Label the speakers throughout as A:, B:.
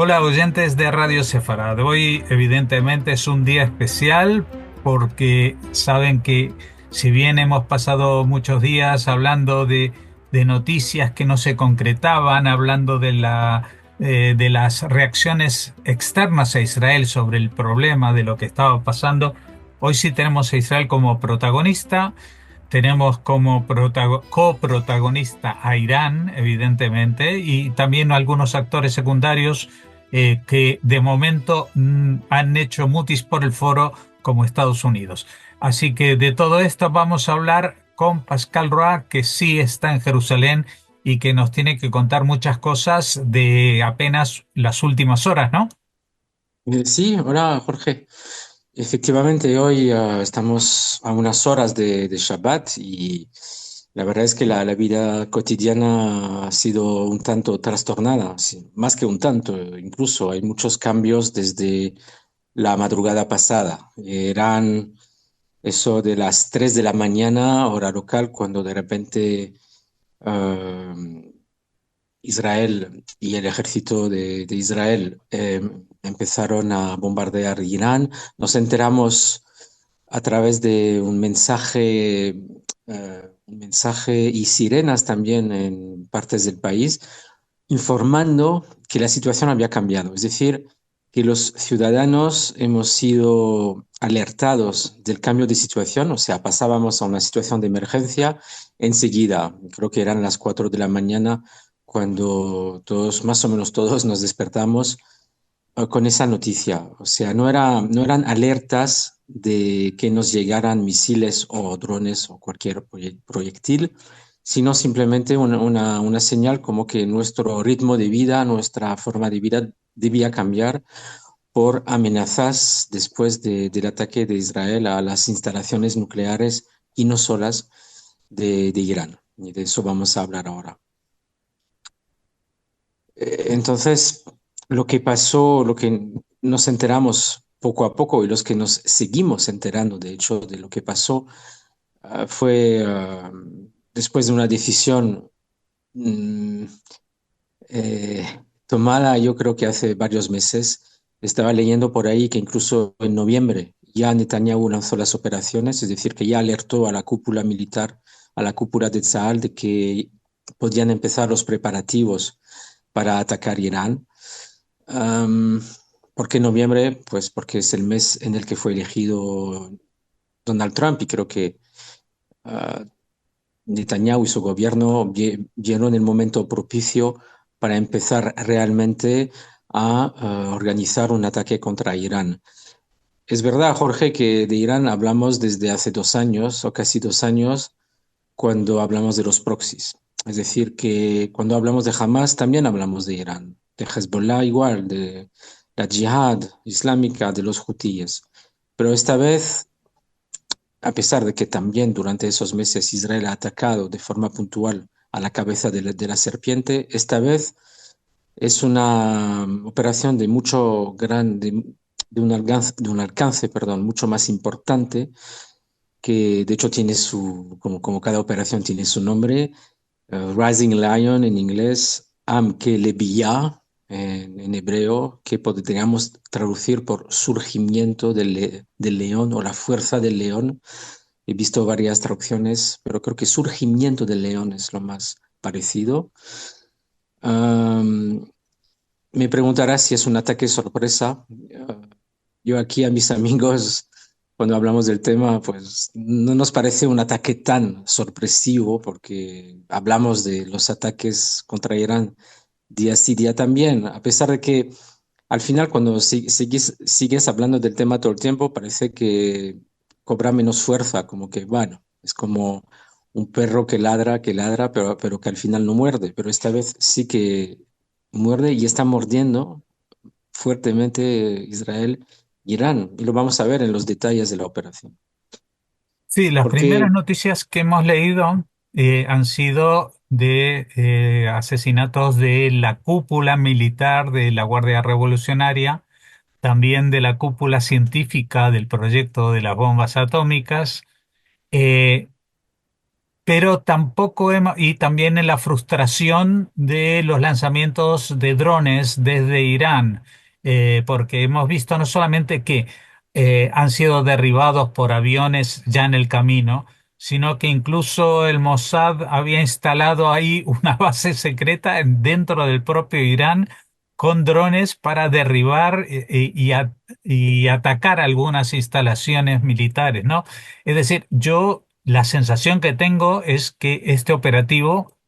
A: Hola oyentes de Radio Sefarad. Hoy evidentemente es un día especial porque saben que si bien hemos pasado muchos días hablando de noticias que no se concretaban, hablando de las reacciones externas a Israel sobre el problema de lo que estaba pasando, hoy sí tenemos a Israel como protagonista. Tenemos como coprotagonista a Irán, evidentemente, y también algunos actores secundarios que de momento han hecho mutis por el foro, como Estados Unidos. Así que de todo esto vamos a hablar con Pascal Roa, que sí está en Jerusalén y que nos tiene que contar muchas cosas de apenas las últimas horas, ¿no?
B: Sí, hola Jorge. Efectivamente, hoy estamos a unas horas de Shabbat y la verdad es que la vida cotidiana ha sido un tanto trastornada, sí, más que un tanto, incluso hay muchos cambios desde la madrugada pasada. Eran eso de las 3 de la mañana, hora local, cuando de repente eh, Israel y el ejército de Israel empezaron a bombardear Irán. Nos enteramos a través de un mensaje y sirenas también en partes del país, informando que la situación había cambiado. Es decir, que los ciudadanos hemos sido alertados del cambio de situación, o sea, pasábamos a una situación de emergencia enseguida. Creo que eran las 4 de la mañana cuando todos, más o menos todos, nos despertamos con esa noticia. O sea, no eran alertas de que nos llegaran misiles o drones o cualquier proyectil, sino simplemente una señal como que nuestro ritmo de vida, nuestra forma de vida debía cambiar por amenazas después del ataque de Israel a las instalaciones nucleares y no solas de Irán. Y de eso vamos a hablar ahora. Entonces, lo que pasó, lo que nos enteramos poco a poco y los que nos seguimos enterando, de hecho, de lo que pasó, fue después de una decisión mm, tomada, yo creo que hace varios meses. Estaba leyendo por ahí que incluso en noviembre ya Netanyahu lanzó las operaciones, es decir, que ya alertó a la cúpula militar, a la cúpula de Tzal, de que podían empezar los preparativos para atacar Irán. Um, ¿Por qué noviembre? Pues porque es el mes en el que fue elegido Donald Trump y creo que uh, Netanyahu y su gobierno vieron el momento propicio para empezar realmente a organizar un ataque contra Irán. Es verdad, Jorge, que de Irán hablamos desde hace 2 años o casi 2 años cuando hablamos de los proxies. Es decir, que cuando hablamos de Hamas también hablamos de Irán, de Hezbollah igual, de la yihad islámica, de los hutíes. Pero esta vez, a pesar de que también durante esos meses Israel ha atacado de forma puntual a la cabeza de la serpiente, esta vez es una operación de de un alcance, perdón, mucho más importante, que de hecho tiene como cada operación tiene su nombre. Rising Lion en inglés, Am Kelebiyah en hebreo, que podríamos traducir por surgimiento del león o la fuerza del león. He visto varias traducciones, pero creo que surgimiento del león es lo más parecido. Am, Me preguntarás si es un ataque sorpresa. Yo aquí a mis amigos, cuando hablamos del tema, pues no nos parece un ataque tan sorpresivo porque hablamos de los ataques contra Irán día sí, día también, a pesar de que al final cuando sigues hablando del tema todo el tiempo, parece que cobra menos fuerza, como que, bueno, es como un perro que ladra, pero que al final no muerde, pero esta vez sí que muerde y está mordiendo fuertemente Israel, Irán, y lo vamos a ver en los detalles de la operación.
A: Sí, las
B: Porque,
A: primeras noticias que hemos leído han sido de asesinatos de la cúpula militar de la Guardia Revolucionaria, también de la cúpula científica del proyecto de las bombas atómicas, eh, pero tampoco hemos, y también en la frustración de los lanzamientos de drones desde Irán, porque hemos visto no solamente que han sido derribados por aviones ya en el camino, sino que incluso el Mossad había instalado ahí una base secreta dentro del propio Irán con drones para derribar y atacar algunas instalaciones militares, ¿no? Es decir, la sensación que tengo es que este operativo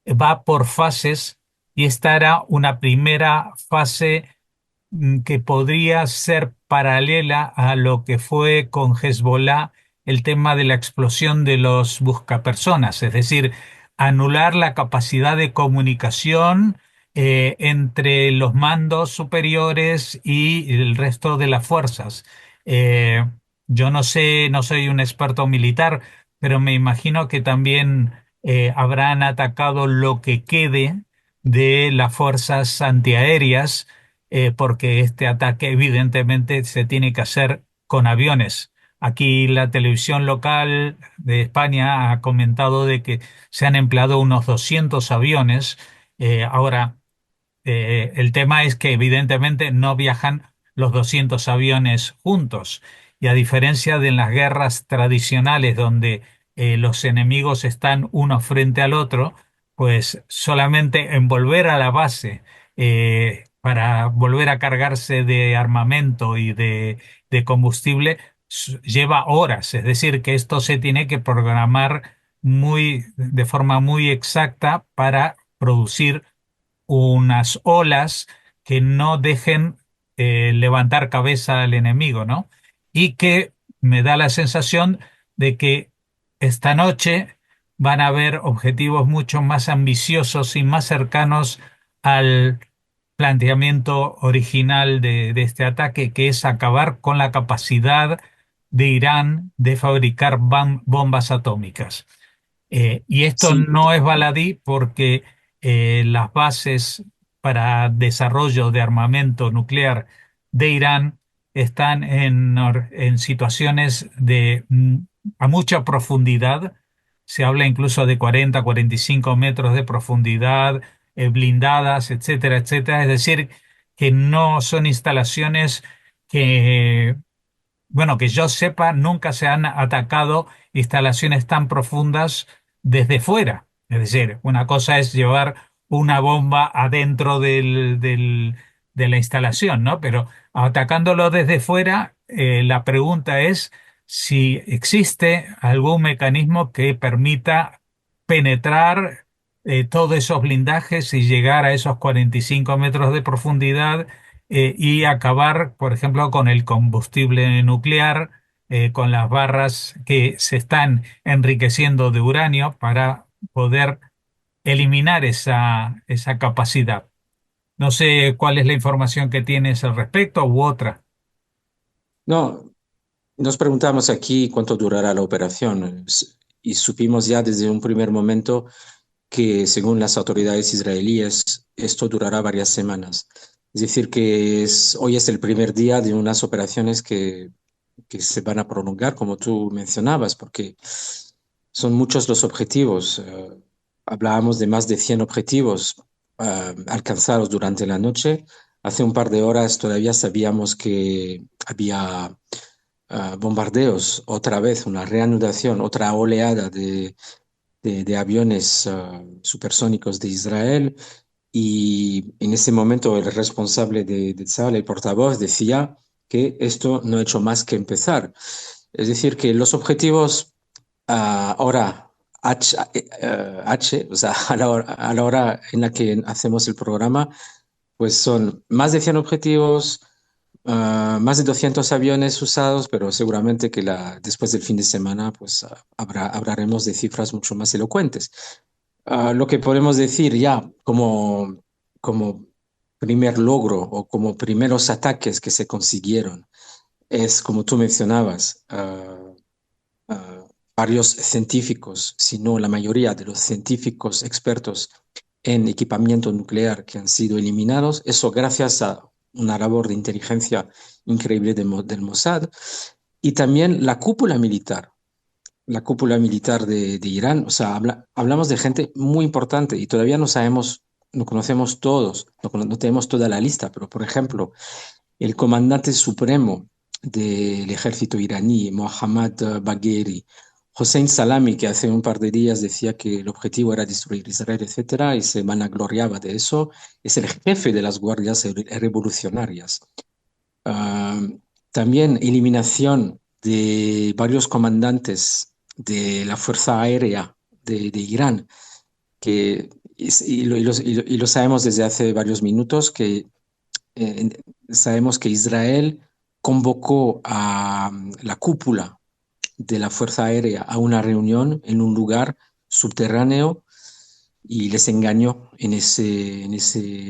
A: va por fases y esta era una primera fase que podría ser paralela a lo que fue con Hezbollah el tema de la explosión de los buscapersonas, es decir, anular la capacidad de comunicación entre los mandos superiores y el resto de las fuerzas. Eh, yo no sé, no soy un experto militar, pero me imagino que también habrán atacado lo que quede de las fuerzas antiaéreas porque este ataque evidentemente se tiene que hacer con aviones. Aquí la televisión local de España ha comentado de que se han empleado unos 200 aviones. Ahora, el tema es que evidentemente no viajan los 200 aviones juntos. Y a diferencia de en las guerras tradicionales donde los enemigos están uno frente al otro, pues solamente en volver a la base para volver a cargarse de armamento y de combustible lleva horas. Es decir, que esto se tiene que programar de forma muy exacta para producir unas olas que no dejen levantar cabeza al enemigo, ¿no? Y que me da la sensación de que esta noche van a haber objetivos mucho más ambiciosos y más cercanos al planteamiento original de este ataque, que es acabar con la capacidad de Irán de fabricar bombas atómicas. Y esto
B: Sí,
A: no es baladí porque las bases para desarrollo de armamento nuclear de Irán están en situaciones a mucha profundidad. Se habla incluso de 40, 45 metros de profundidad, blindadas, etcétera, etcétera. Es decir, que no son instalaciones que bueno, que yo sepa, nunca se han atacado instalaciones tan profundas desde fuera. Es decir, una cosa es llevar una bomba adentro de la instalación, ¿no? Pero atacándolo desde fuera, la pregunta es si existe algún mecanismo que permita penetrar todos esos blindajes y llegar a esos 45 metros de profundidad y acabar, por ejemplo, con el combustible nuclear, con las barras que se están enriqueciendo de uranio para poder eliminar esa capacidad. No sé cuál es la información que tienes al respecto u otra.
B: no, nos preguntamos aquí cuánto durará la operación y supimos ya desde un primer momento que según las autoridades israelíes esto durará varias semanas. Es decir, que hoy es el primer día de unas operaciones que se van a prolongar, como tú mencionabas, porque son muchos los objetivos. Hablábamos de más de 100 objetivos alcanzados durante la noche. Hace un par de horas todavía sabíamos que había bombardeos, otra vez, una reanudación, otra oleada de aviones supersónicos de Israel. Y en ese momento el responsable de Tzal, el portavoz, decía que esto no ha hecho más que empezar. Es decir, que los objetivos ahora o sea, a la hora en la que hacemos el programa, pues son más de 100 objetivos, más de 200 aviones usados, pero seguramente que después del fin de semana, pues hablaremos de cifras mucho más elocuentes. Lo que podemos decir ya como primer logro o como primeros ataques que se consiguieron es, como tú mencionabas, varios científicos, si no la mayoría de los científicos expertos en equipamiento nuclear que han sido eliminados, eso gracias a una labor de inteligencia increíble del Mossad, y también la cúpula militar. la cúpula militar de Irán. O sea, hablamos de gente muy importante y todavía no sabemos, no conocemos todos, no tenemos toda la lista, pero por ejemplo, el comandante supremo del ejército iraní, Mohammad Bagheri, Hossein Salami, que hace un par de días decía que el objetivo era destruir Israel, etcétera, y se vanagloriaba de eso, es el jefe de las guardias revolucionarias. Ah, también eliminación de varios comandantes de la Fuerza Aérea de Irán, y lo sabemos desde hace varios minutos, que eh, sabemos que Israel convocó a la cúpula de la Fuerza Aérea a una reunión en un lugar subterráneo y les engañó en ese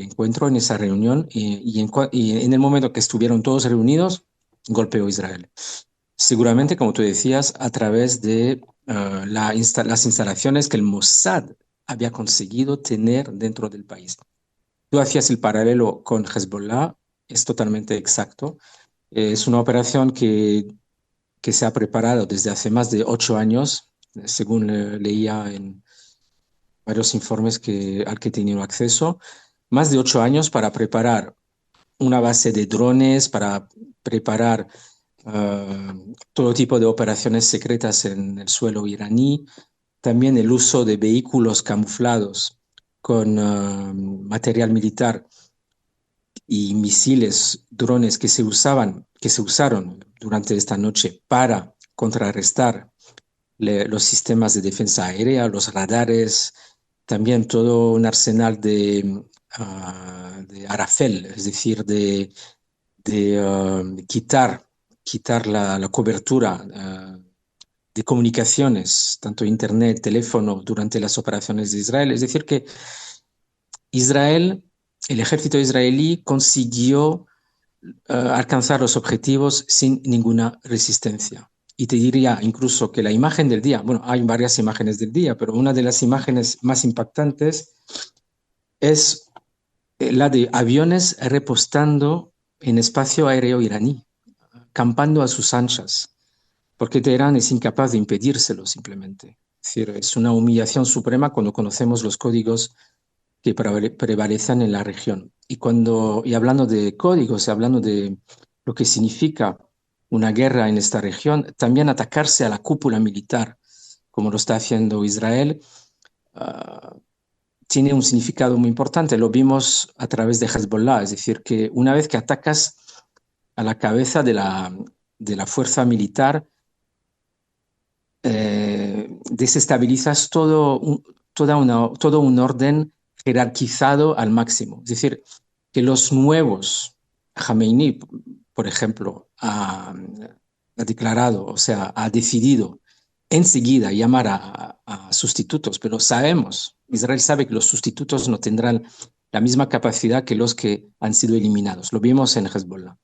B: encuentro, en esa reunión, y en el momento que estuvieron todos reunidos, golpeó Israel. Seguramente, como tú decías, a través de las instalaciones que el Mossad había conseguido tener dentro del país. Tú hacías el paralelo con Hezbollah, es totalmente exacto. Es una operación que se ha preparado desde hace más de 8 años, según leía en varios informes al que he tenido acceso, más de 8 años para preparar una base de drones, para preparar todo tipo de operaciones secretas en el suelo iraní, también el uso de vehículos camuflados con material militar y misiles, drones que se usaron durante esta noche para contrarrestar los sistemas de defensa aérea, los radares, también todo un arsenal de Arafel, es decir, de quitar la cobertura de comunicaciones, tanto internet, teléfono, durante las operaciones de Israel. Es decir, que Israel, el ejército israelí consiguió alcanzar los objetivos sin ninguna resistencia. Y te diría incluso que la imagen del día, bueno, hay varias imágenes del día, pero una de las imágenes más impactantes es la de aviones repostando en espacio aéreo iraní, campando a sus anchas, porque Teherán es incapaz de impedírselo simplemente. Es decir, es una humillación suprema cuando conocemos los códigos que prevalecen en la región. Y hablando de códigos, hablando de lo que significa una guerra en esta región, también atacarse a la cúpula militar, como lo está haciendo Israel, uh, tiene un significado muy importante. Lo vimos a través de Hezbollah, es decir, que una vez que atacas a la cabeza de la fuerza militar, desestabilizas todo un orden jerarquizado al máximo. Es decir, que los nuevos, Khamenei, por ejemplo, ha declarado, o sea, ha decidido enseguida llamar a sustitutos, pero sabemos, Israel sabe que los sustitutos no tendrán la misma capacidad que los que han sido eliminados. Lo vimos en Hezbollah,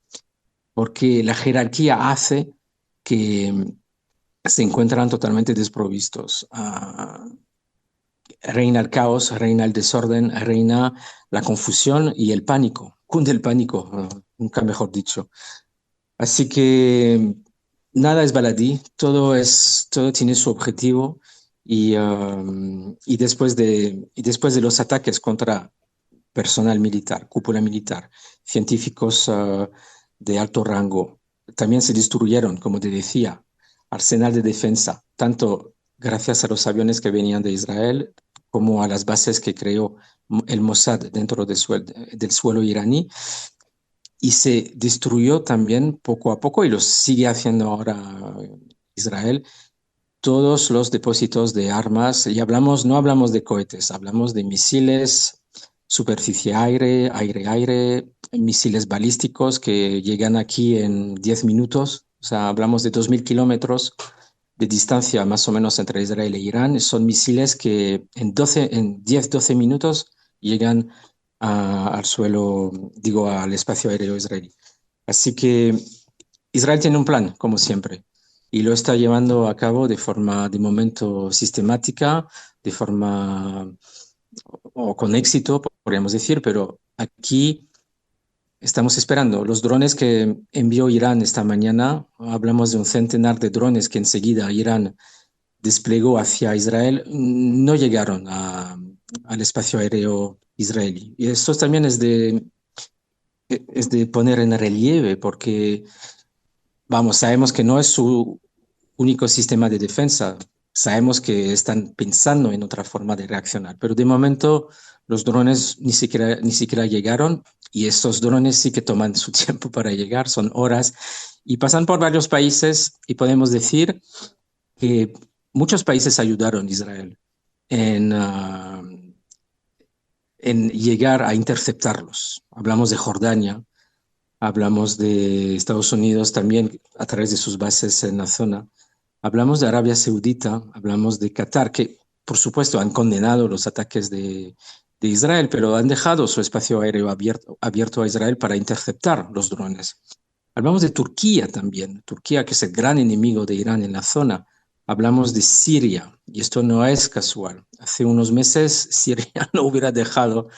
B: porque la jerarquía hace que se encuentran totalmente desprovistos. Reina el caos, reina el desorden, reina la confusión y el pánico. Cunde el pánico, nunca mejor dicho. Así que nada es baladí, todo tiene su objetivo y después de los ataques contra personal militar, cúpula militar, científicos de alto rango, también se destruyeron, como te decía, arsenal de defensa, tanto gracias a los aviones que venían de Israel como a las bases que creó el Mossad dentro del suelo iraní, y se destruyó también poco a poco, y lo sigue haciendo ahora Israel, todos los depósitos de armas, y no hablamos de cohetes, hablamos de misiles, superficie-aire, aire-aire, misiles balísticos que llegan aquí en 10 minutos, o sea, hablamos de 2.000 kilómetros de distancia más o menos entre Israel e Irán. Son misiles que en 10-12 minutos llegan al suelo, digo, al espacio aéreo israelí. Así que Israel tiene un plan, como siempre, y lo está llevando a cabo de forma, de momento, sistemática, de forma, o con éxito, podríamos decir, pero aquí estamos esperando. Los drones que envió Irán esta mañana, hablamos de un centenar de drones que enseguida Irán desplegó hacia Israel no llegaron al espacio aéreo israelí. Y esto también es de poner en relieve porque, vamos, sabemos que no es su único sistema de defensa. Sabemos que están pensando en otra forma de reaccionar, pero de momento los drones ni siquiera llegaron y estos drones sí que toman su tiempo para llegar, son horas y pasan por varios países y podemos decir que muchos países ayudaron a Israel en, en llegar a interceptarlos. Hablamos de Jordania, hablamos de Estados Unidos también a través de sus bases en la zona. Hablamos de Arabia Saudita, hablamos de Qatar, que por supuesto han condenado los ataques de Israel, pero han dejado su espacio aéreo abierto a Israel para interceptar los drones. Hablamos de Turquía también, Turquía que es el gran enemigo de Irán en la zona. Hablamos de Siria, y esto no es casual. Hace unos meses Siria no hubiera dejado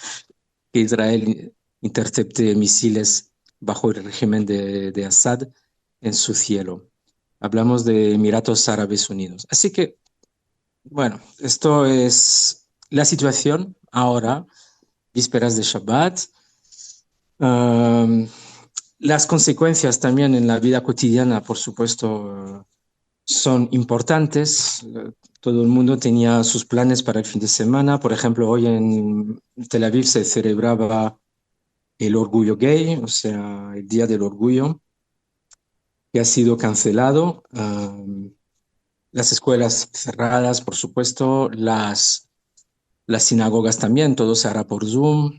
B: que Israel intercepte misiles bajo el régimen de Assad en su cielo. Hablamos de Emiratos Árabes Unidos. Así que, bueno, esto es la situación ahora, vísperas de Shabbat. Um, las consecuencias también en la vida cotidiana, por supuesto, son importantes. Todo el mundo tenía sus planes para el fin de semana. Por ejemplo, hoy en Tel Aviv se celebraba el orgullo gay, o sea, el Día del Orgullo, que ha sido cancelado. Las escuelas cerradas, por supuesto, las sinagogas también, todo se hará por Zoom,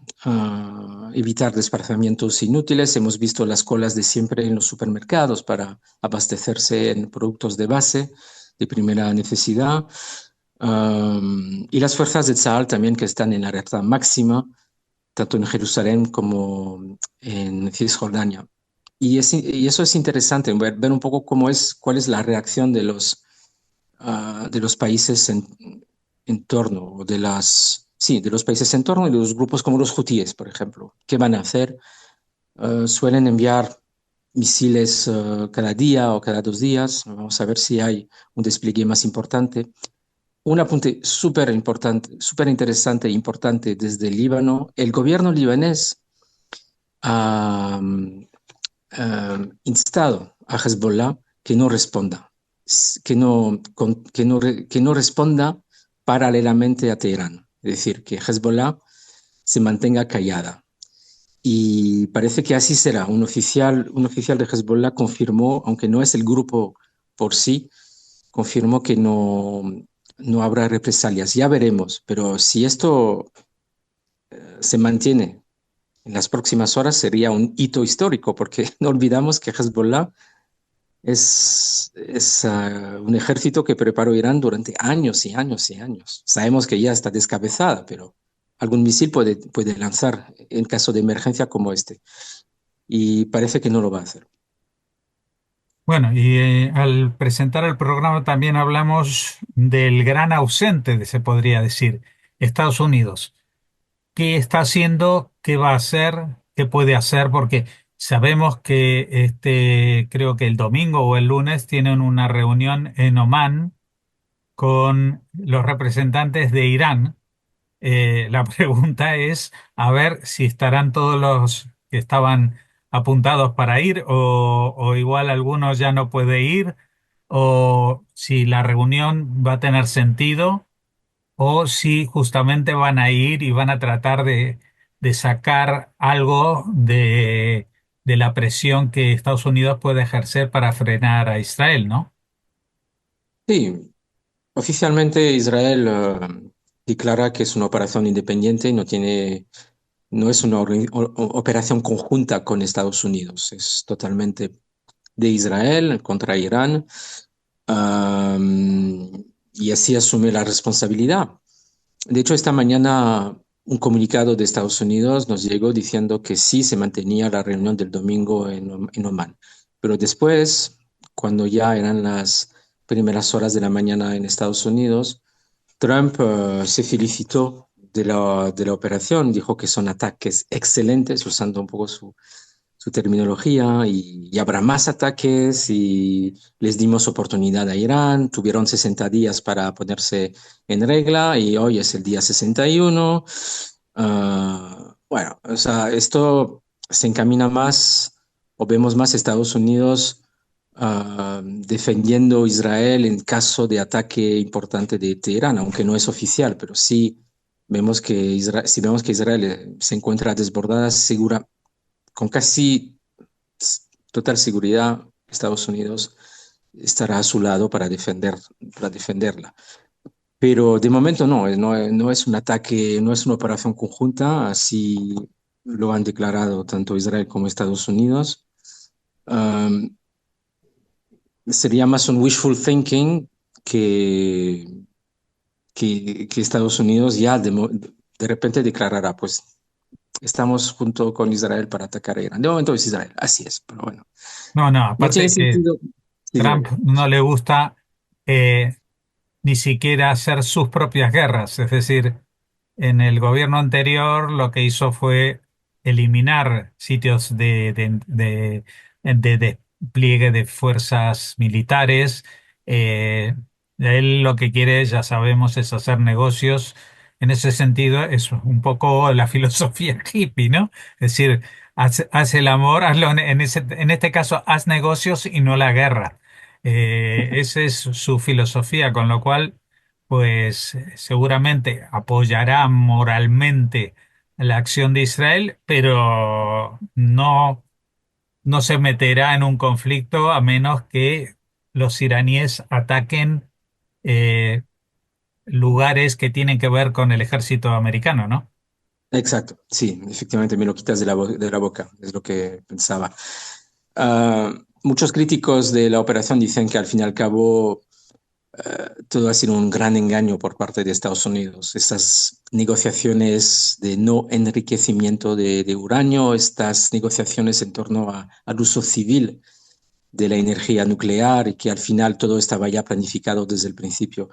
B: evitar desplazamientos inútiles. Hemos visto las colas de siempre en los supermercados para abastecerse en productos de base, de primera necesidad. Y las fuerzas de Tzal también que están en la alerta máxima, tanto en Jerusalén como en Cisjordania. Y eso es interesante, ver un poco cuál es la reacción de los países en torno, sí, de los países en torno y de los grupos como los hutíes, por ejemplo. ¿Qué van a hacer? Suelen enviar misiles cada día o cada 2 días. Vamos a ver si hay un despliegue más importante. Un apunte súper importante, súper interesante e importante desde el Líbano. El gobierno libanés ha instado a Hezbollah que no responda, que no responda paralelamente a Teherán. Es decir, que Hezbollah se mantenga callada. Y parece que así será. Un oficial de Hezbollah confirmó, aunque no es el grupo por sí, confirmó que no habrá represalias. Ya veremos, pero si esto se mantiene en las próximas horas sería un hito histórico, porque no olvidamos que Hezbollah es un ejército que preparó Irán durante años y años y años. Sabemos que ya está descabezada, pero algún misil puede lanzar en caso de emergencia como este. Y parece que no lo va a hacer.
A: Bueno, y al presentar el programa también hablamos del gran ausente, se podría decir, Estados Unidos. ¿Qué está haciendo? ¿Qué va a hacer? ¿Qué puede hacer? Porque sabemos que creo que el domingo o el lunes tienen una reunión en Omán con los representantes de Irán. La pregunta es a ver si estarán todos los que estaban apuntados para ir o igual algunos ya no puede ir o si la reunión va a tener sentido o si justamente van a ir y van a tratar de sacar algo de la presión que Estados Unidos puede ejercer para frenar a Israel, ¿no?
B: Sí, oficialmente Israel declara que es una operación independiente y no es una operación conjunta con Estados Unidos. Es totalmente de Israel contra Irán. Y así asume la responsabilidad. De hecho, esta mañana un comunicado de Estados Unidos nos llegó diciendo que sí se mantenía la reunión del domingo en Omán. Pero después, cuando ya eran las primeras horas de la mañana en Estados Unidos, Trump se felicitó de la operación, dijo que son ataques excelentes, usando un poco su su terminología y habrá más ataques y les dimos oportunidad a Irán, tuvieron 60 días para ponerse en regla y hoy es el día 61. Bueno, o sea, esto se encamina más o vemos más Estados Unidos defendiendo Israel en caso de ataque importante de Irán, aunque no es oficial, pero sí vemos que si vemos que Israel se encuentra desbordada, segura, con casi total seguridad, Estados Unidos estará a su lado para defenderla. Pero de momento no es un ataque, no es una operación conjunta, así lo han declarado tanto Israel como Estados Unidos. Um, Sería más un wishful thinking que, que Estados Unidos ya de repente declarará, pues estamos junto con Israel para atacar a Irán. De momento es Israel, así es, pero bueno,
A: No, no,
B: no tiene
A: aparte que
B: sentido. Sí, dime.
A: Trump no le gusta eh, ni siquiera hacer sus propias guerras. Es decir, en el gobierno anterior lo que hizo fue eliminar sitios de despliegue de fuerzas militares. Eh, Él lo que quiere, ya sabemos, es hacer negocios. En ese sentido, es un poco la filosofía hippie, ¿no? Es decir, haz el amor, hazlo en este caso, haz negocios y no la guerra. Esa es su filosofía, con lo cual pues seguramente apoyará moralmente la acción de Israel, pero no se meterá en un conflicto a menos que los iraníes ataquen eh, lugares que tienen que ver con el ejército americano, ¿no?
B: Exacto, sí, efectivamente me lo quitas de la boca, es lo que pensaba. Muchos críticos de la operación dicen que al fin y al cabo todo ha sido un gran engaño por parte de Estados Unidos. Estas negociaciones de no enriquecimiento de uranio, estas negociaciones en torno al uso civil de la energía nuclear y que al final todo estaba ya planificado desde el principio.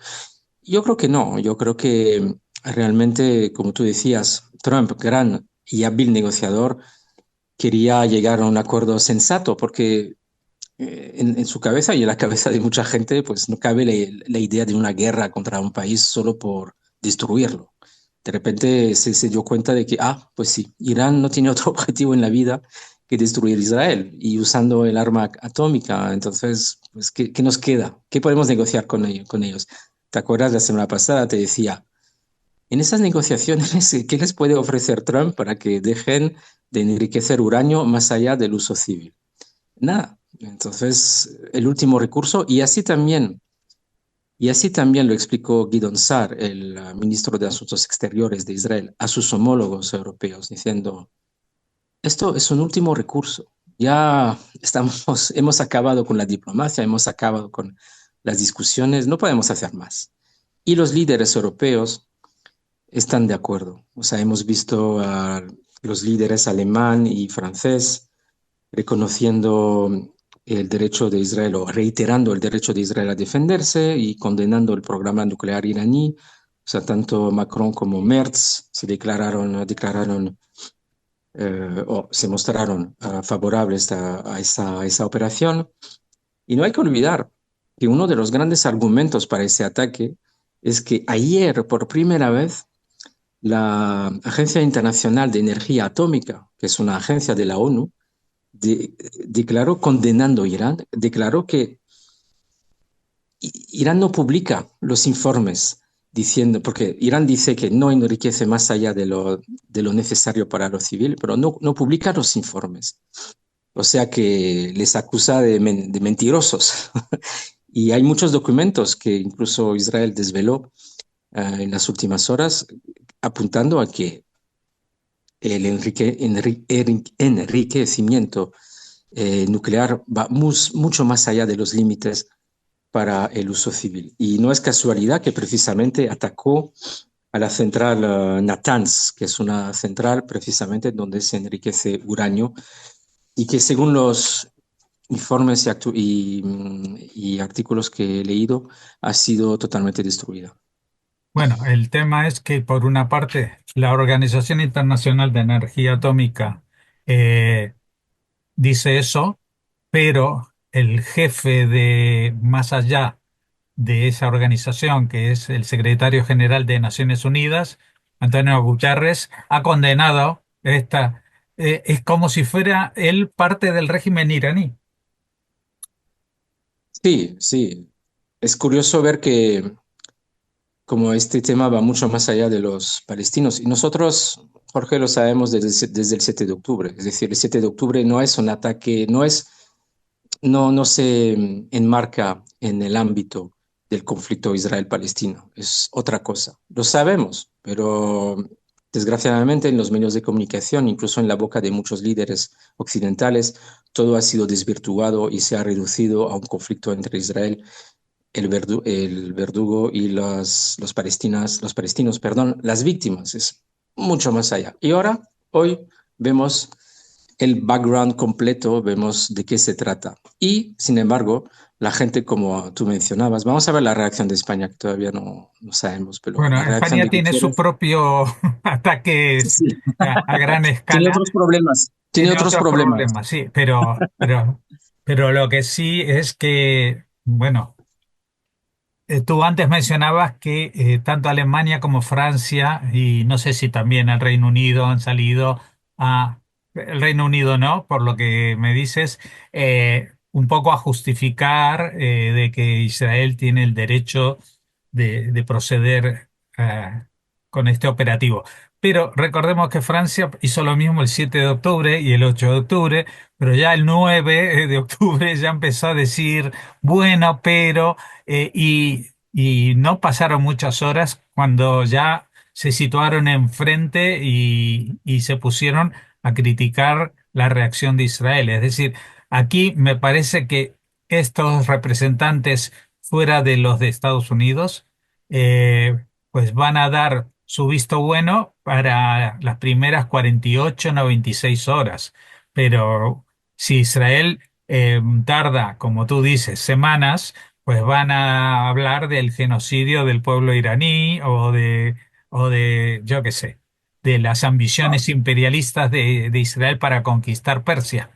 B: Yo creo que no, yo creo que realmente, como tú decías, Trump, gran y hábil negociador, quería llegar a un acuerdo sensato porque en su cabeza y en la cabeza de mucha gente, pues no cabe la idea de una guerra contra un país solo por destruirlo. De repente se dio cuenta de que, pues sí, Irán no tiene otro objetivo en la vida que destruir Israel y usando el arma atómica. Entonces, pues, ¿qué nos queda? ¿Qué podemos negociar con ellos? ¿Te acuerdas la semana pasada? Te decía, en esas negociaciones, ¿qué les puede ofrecer Trump para que dejen de enriquecer uranio más allá del uso civil? Nada. Entonces, el último recurso, y así también lo explicó Gideon Sa'ar, el ministro de Asuntos Exteriores de Israel, a sus homólogos europeos, diciendo, esto es un último recurso. Ya hemos acabado con la diplomacia, hemos acabado con las discusiones, no podemos hacer más. Y los líderes europeos están de acuerdo. O sea, hemos visto a los líderes alemán y francés reconociendo el derecho de Israel o reiterando el derecho de Israel a defenderse y condenando el programa nuclear iraní. O sea, tanto Macron como Merz declararon o se mostraron favorables a esa operación. Y no hay que olvidar que uno de los grandes argumentos para ese ataque es que ayer, por primera vez, la Agencia Internacional de Energía Atómica, que es una agencia de la ONU, declaró condenando a Irán, declaró que Irán no publica los informes diciendo, porque Irán dice que no enriquece más allá de lo necesario para lo civil, pero no publica los informes. O sea que les acusa de mentirosos. Y hay muchos documentos que incluso Israel desveló en las últimas horas apuntando a que el enriquecimiento nuclear va mucho más allá de los límites para el uso civil. Y no es casualidad que precisamente atacó a la central Natanz, que es una central precisamente donde se enriquece uranio y que según los informes y artículos que he leído, ha sido totalmente destruida.
A: Bueno, el tema es que por una parte la Organización Internacional de Energía Atómica dice eso, pero el jefe de más allá de esa organización, que es el secretario general de Naciones Unidas, Antonio Guterres, ha condenado esta. Es como si fuera él parte del régimen iraní.
B: Sí, sí. Es curioso ver que como este tema va mucho más allá de los palestinos. Y nosotros, Jorge, lo sabemos desde el 7 de octubre. Es decir, el 7 de octubre no es un ataque, no se enmarca en el ámbito del conflicto Israel-Palestino. Es otra cosa. Lo sabemos, pero desgraciadamente en los medios de comunicación, incluso en la boca de muchos líderes occidentales, todo ha sido desvirtuado y se ha reducido a un conflicto entre Israel el verdugo y los palestinos, perdón, las víctimas, es mucho más allá. Y ahora, hoy, vemos el background completo, vemos de qué se trata. Y, sin embargo, la gente, como tú mencionabas, vamos a ver la reacción de España, que todavía no sabemos, pero
A: Bueno,
B: la reacción
A: España
B: de
A: tiene su
B: Gutiérrez,
A: propio
B: sí,
A: ataques
B: sí,
A: a gran
B: tiene
A: escala,
B: otros problemas, tiene
A: tiene
B: otros
A: otros
B: problemas.
A: problemas, sí, pero lo que sí es que, bueno, tú antes mencionabas que tanto Alemania como Francia, y no sé si también el Reino Unido han salido a... El Reino Unido no, por lo que me dices, un poco a justificar de que Israel tiene el derecho de proceder con este operativo. Pero recordemos que Francia hizo lo mismo el 7 de octubre y el 8 de octubre, pero ya el 9 de octubre ya empezó a decir, bueno, pero y no pasaron muchas horas cuando ya se situaron enfrente y se pusieron a criticar la reacción de Israel. Es decir, aquí me parece que estos representantes fuera de los de Estados Unidos, pues van a dar su visto bueno para las primeras 48, 96 horas. Pero si Israel tarda, como tú dices, semanas, pues van a hablar del genocidio del pueblo iraní yo qué sé, de las ambiciones imperialistas de Israel para conquistar Persia.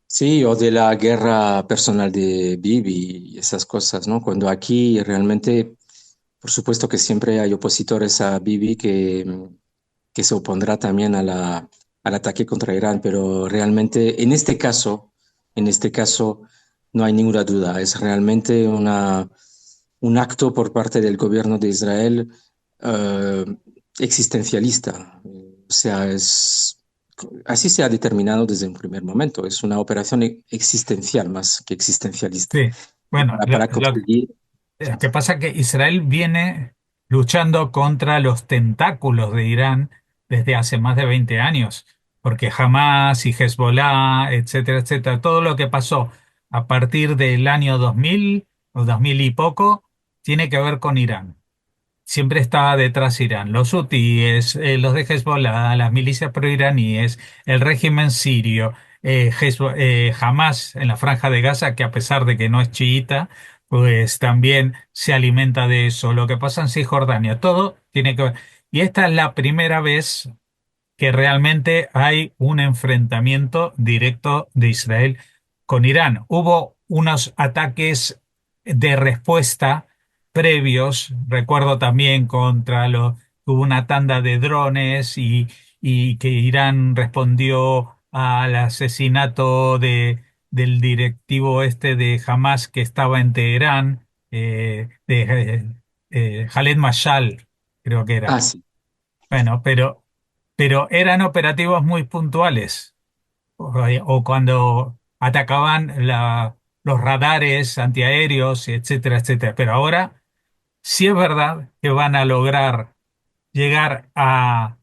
B: Sí, o de la guerra personal de Bibi y esas cosas, ¿no? Cuando aquí realmente, por supuesto que siempre hay opositores a Bibi que se opondrá también al ataque contra Irán, pero realmente en este caso no hay ninguna duda, es realmente un acto por parte del gobierno de Israel eh, existencialista. O sea, así se ha determinado desde un primer momento. Es una operación existencial más que existencialista.
A: Sí, bueno,
B: Para conseguir.
A: lo que pasa es que Israel viene luchando contra los tentáculos de Irán desde hace más de 20 años, porque Hamas y Hezbollah, etcétera, etcétera, todo lo que pasó a partir del año 2000 o 2000 y poco, tiene que ver con Irán. Siempre estaba detrás Irán, los hutíes, los de Hezbollah, las milicias proiraníes, el régimen sirio, Hamas en la Franja de Gaza, que a pesar de que no es chiita, pues también se alimenta de eso. Lo que pasa en Cisjordania, todo tiene que ver. Y esta es la primera vez que realmente hay un enfrentamiento directo de Israel con Irán. Hubo unos ataques de respuesta previos, recuerdo también hubo una tanda de drones y que Irán respondió al asesinato del directivo este de Hamas que estaba en Teherán, Khaled Mashal, creo que
B: Ah,
A: era.
B: sí.
A: Bueno, pero eran operativos muy puntuales, o cuando atacaban los radares antiaéreos, etcétera, etcétera. Pero ahora sí es verdad que van a lograr llegar a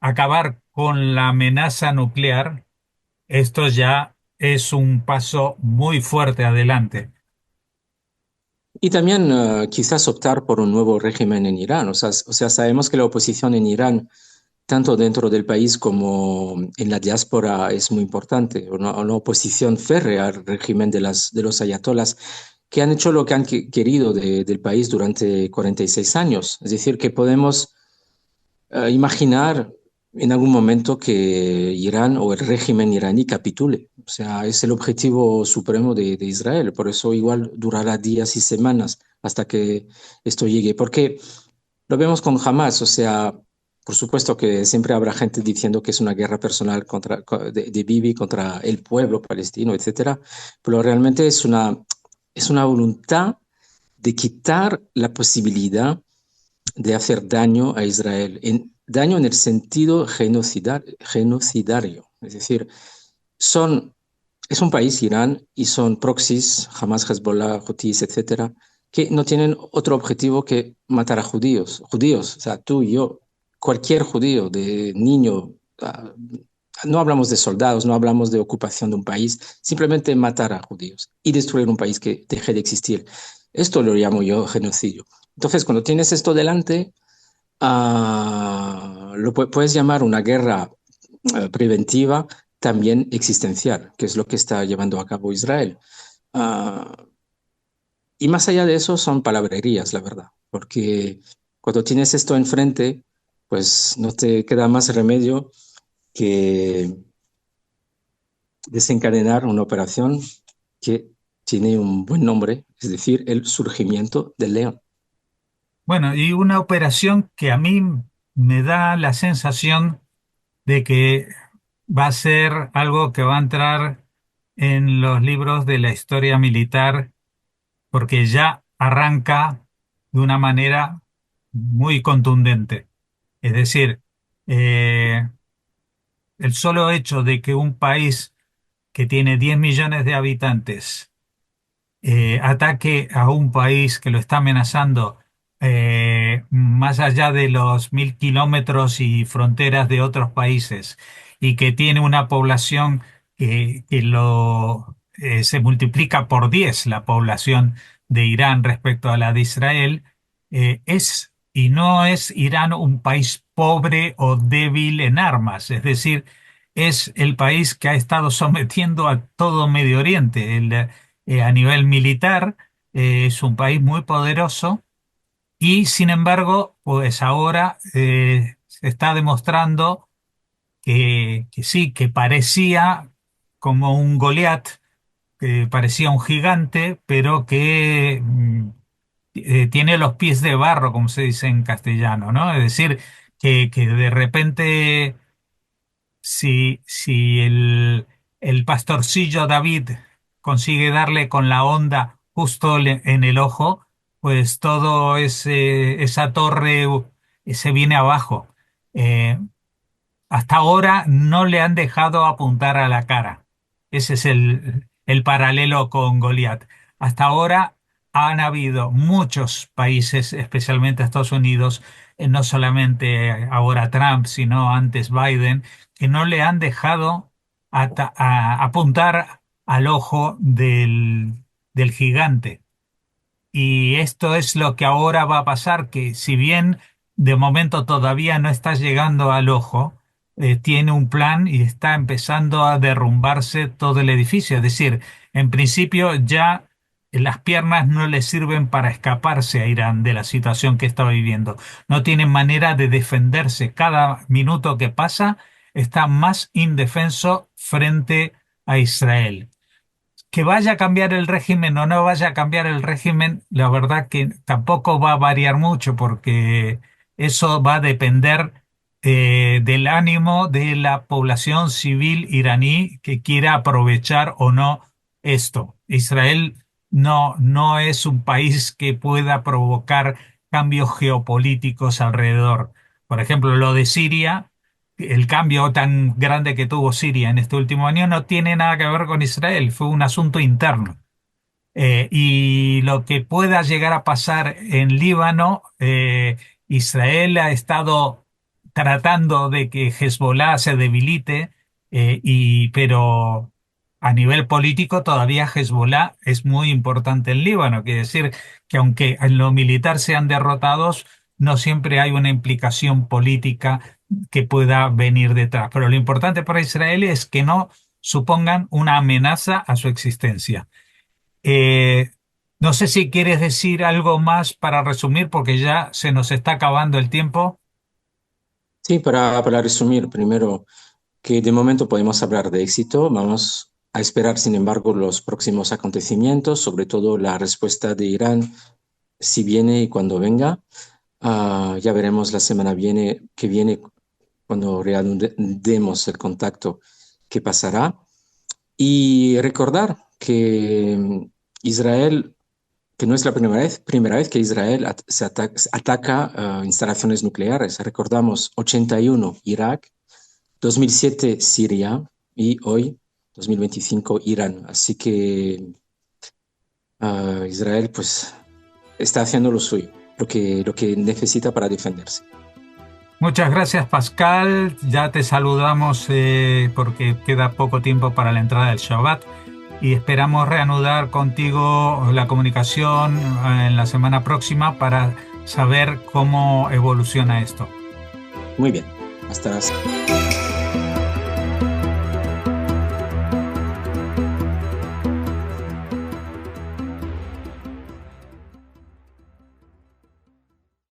A: acabar con la amenaza nuclear. Esto ya es un paso muy fuerte adelante.
B: Y también quizás optar por un nuevo régimen en Irán. O sea, sabemos que la oposición en Irán, tanto dentro del país como en la diáspora, es muy importante. Una oposición férrea al régimen de los ayatolás, que han hecho lo que han querido del país durante 46 años. Es decir, que podemos imaginar en algún momento que Irán o el régimen iraní capitule. O sea, es el objetivo supremo de Israel. Por eso igual durará días y semanas hasta que esto llegue. Porque lo vemos con Hamas. O sea, por supuesto que siempre habrá gente diciendo que es una guerra personal de Bibi contra el pueblo palestino, etcétera. Pero realmente es una voluntad de quitar la posibilidad de hacer daño a Israel, daño en el sentido genocidario. Es decir, son, es un país, Irán, y son proxies, Hamas, Hezbollah, Houthis, etcétera, que no tienen otro objetivo que matar a judíos. Judíos, o sea, tú y yo, cualquier judío, de niño, no hablamos de soldados, no hablamos de ocupación de un país, simplemente matar a judíos y destruir un país que deje de existir. Esto lo llamo yo genocidio. Entonces, cuando tienes esto delante, puedes llamar una guerra preventiva, también existencial, que es lo que está llevando a cabo Israel. Ah, y más allá de eso son palabrerías, la verdad, porque cuando tienes esto enfrente, pues no te queda más remedio que desencadenar una operación que tiene un buen nombre, es decir, el surgimiento del león.
A: Bueno, y una operación que a mí me da la sensación de que va a ser algo que va a entrar en los libros de la historia militar, porque ya arranca de una manera muy contundente. Es decir, eh, el solo hecho de que un país que tiene 10 millones de habitantes ataque a un país que lo está amenazando más allá de los 1.000 kilómetros y fronteras de otros países y que tiene una población que se multiplica por 10 la población de Irán respecto a la de Israel, y no es Irán un país pobre o débil en armas, es decir, es el país que ha estado sometiendo a todo Medio Oriente. A nivel militar, es un país muy poderoso y sin embargo, pues ahora se está demostrando que sí, que parecía como un Goliat, que parecía un gigante, pero que tiene los pies de barro, como se dice en castellano, ¿no? Es decir, que de repente si el pastorcillo David consigue darle con la honda justo en el ojo, pues todo esa torre se viene abajo. Eh, Hasta ahora no le han dejado apuntar a la cara. Ese es el paralelo con Goliat. Hasta ahora han habido muchos países, especialmente Estados Unidos, no solamente ahora Trump, sino antes Biden, que no le han dejado apuntar al ojo del gigante. Y esto es lo que ahora va a pasar, que si bien de momento todavía no está llegando al ojo, tiene un plan y está empezando a derrumbarse todo el edificio. Es decir, en principio ya las piernas no le sirven para escaparse a Irán de la situación que está viviendo. No tienen manera de defenderse. Cada minuto que pasa está más indefenso frente a Israel. Que vaya a cambiar el régimen o no vaya a cambiar el régimen, la verdad que tampoco va a variar mucho porque eso va a depender del ánimo de la población civil iraní que quiera aprovechar o no esto. Israel no es un país que pueda provocar cambios geopolíticos alrededor. Por ejemplo, lo de Siria, el cambio tan grande que tuvo Siria en este último año no tiene nada que ver con Israel, fue un asunto interno. Y lo que pueda llegar a pasar en Líbano, Israel ha estado tratando de que Hezbollah se debilite, pero a nivel político todavía Hezbollah es muy importante en Líbano. Quiere decir que aunque en lo militar sean derrotados, no siempre hay una implicación política que pueda venir detrás. Pero lo importante para Israel es que no supongan una amenaza a su existencia. Eh, no sé si quieres decir algo más para resumir, porque ya se nos está acabando el tiempo.
B: Sí, para resumir, primero, que de momento podemos hablar de éxito. Vamos a esperar, sin embargo, los próximos acontecimientos, sobre todo la respuesta de Irán, si viene y cuando venga. Ya veremos la semana que viene, cuando reanudemos el contacto, qué pasará. Y recordar que Israel, que no es la primera vez que Israel ataca instalaciones nucleares. Recordamos 81 Irak, 2007 Siria y hoy 2025 Irán. Así que Israel pues está haciendo lo suyo, lo que necesita para defenderse.
A: Muchas gracias, Pascal. Ya te saludamos porque queda poco tiempo para la entrada del Shabbat y esperamos reanudar contigo la comunicación en la semana próxima para saber cómo evoluciona esto.
B: Muy bien, hasta la